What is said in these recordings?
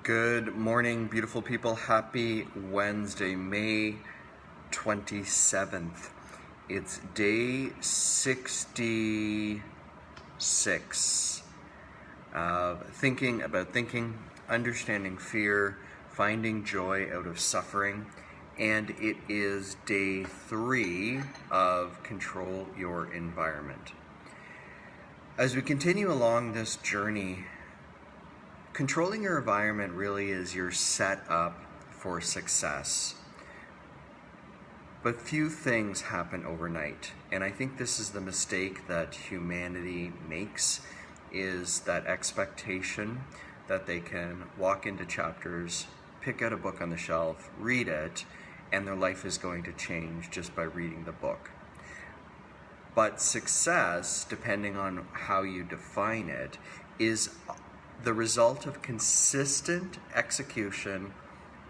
Good morning, beautiful people. Happy Wednesday, May 27th. It's day 66 of thinking about thinking, understanding fear, finding joy out of suffering, and it is day 3 of control your environment. As we continue along this journey, controlling your environment really is your setup for success. But few things happen overnight. And I think this is the mistake that humanity makes, is that expectation that they can walk into chapters, pick out a book on the shelf, read it, and their life is going to change just by reading the book. But success, depending on how you define it, is the result of consistent execution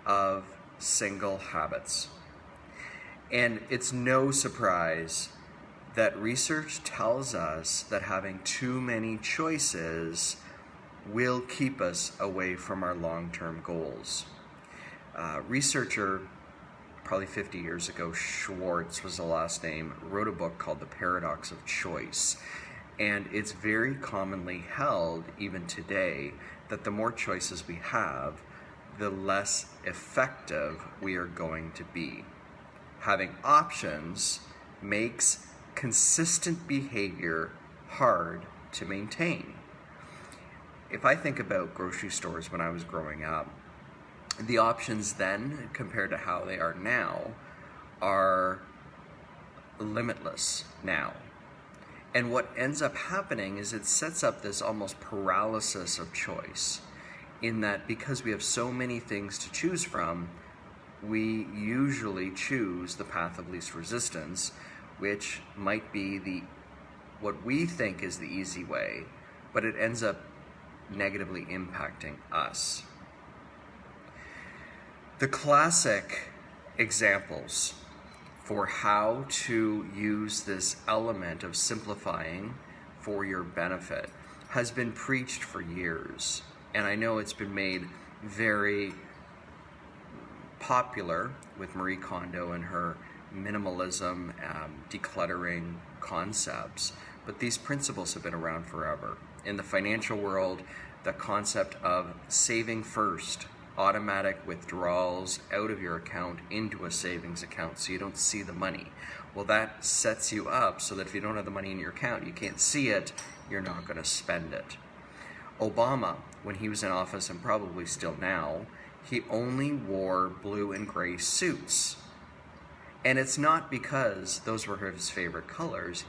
of single habits. And it's no surprise that research tells us that having too many choices will keep us away from our long-term goals. Researcher, probably 50 years ago, Schwartz was the last name, wrote a book called The Paradox of Choice. And it's very commonly held, even today, that the more choices we have, the less effective we are going to be. Having options makes consistent behavior hard to maintain. If I think about grocery stores when I was growing up, the options then, compared to how they are now, are limitless now. And what ends up happening is it sets up this almost paralysis of choice, in that because we have so many things to choose from, we usually choose the path of least resistance, which might be what we think is the easy way, but it ends up negatively impacting us. The classic examples for how to use this element of simplifying for your benefit has been preached for years. And I know it's been made very popular with Marie Kondo and her minimalism, decluttering concepts, but these principles have been around forever. In the financial world, the concept of saving first, automatic withdrawals out of your account into a savings account so you don't see the money. Well, that sets you up so that if you don't have the money in your account, you can't see it, you're not going to spend it. Obama, when he was in office, and probably still now, he only wore blue and gray suits. And it's not because those were his favorite colors,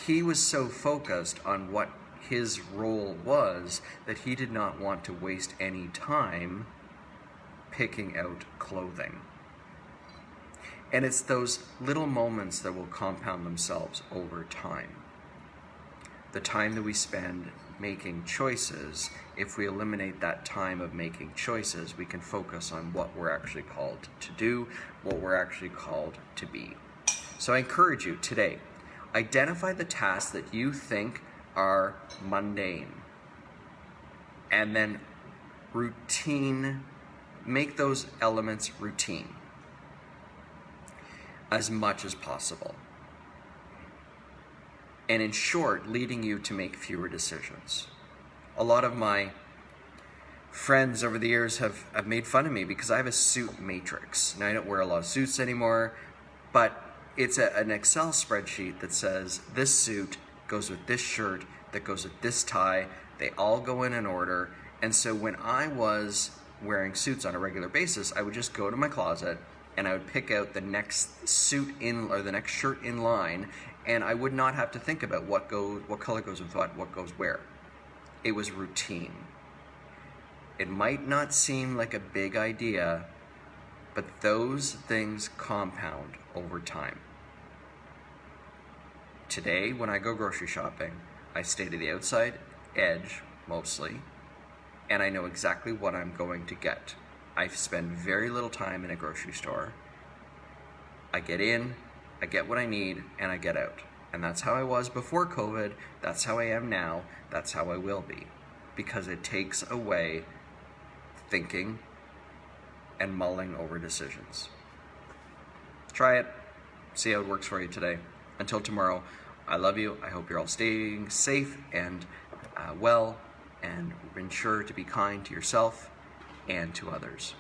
he was so focused on what his role was that he did not want to waste any time picking out clothing. And it's those little moments that will compound themselves over time. The time that we spend making choices, if we eliminate that time of making choices, we can focus on what we're actually called to do, what we're actually called to be. So I encourage you today, identify the tasks that you think are mundane, and then make those elements routine as much as possible. And in short, leading you to make fewer decisions. A lot of my friends over the years have made fun of me because I have a suit matrix. Now, I don't wear a lot of suits anymore, but it's an Excel spreadsheet that says this suit goes with this shirt, that goes with this tie, they all go in an order. And so when I was wearing suits on a regular basis, I would just go to my closet and I would pick out the next suit in, or the next shirt in line, and I would not have to think about what color goes with what goes where. It was routine. It might not seem like a big idea, but those things compound over time. Today, when I go grocery shopping, I stay to the outside edge mostly, and I know exactly what I'm going to get. I spend very little time in a grocery store. I get in, I get what I need, and I get out. And that's how I was before COVID, that's how I am now, that's how I will be. Because it takes away thinking and mulling over decisions. Try it. See how it works for you today. Until tomorrow, I love you. I hope you're all staying safe and well, and ensure to be kind to yourself and to others.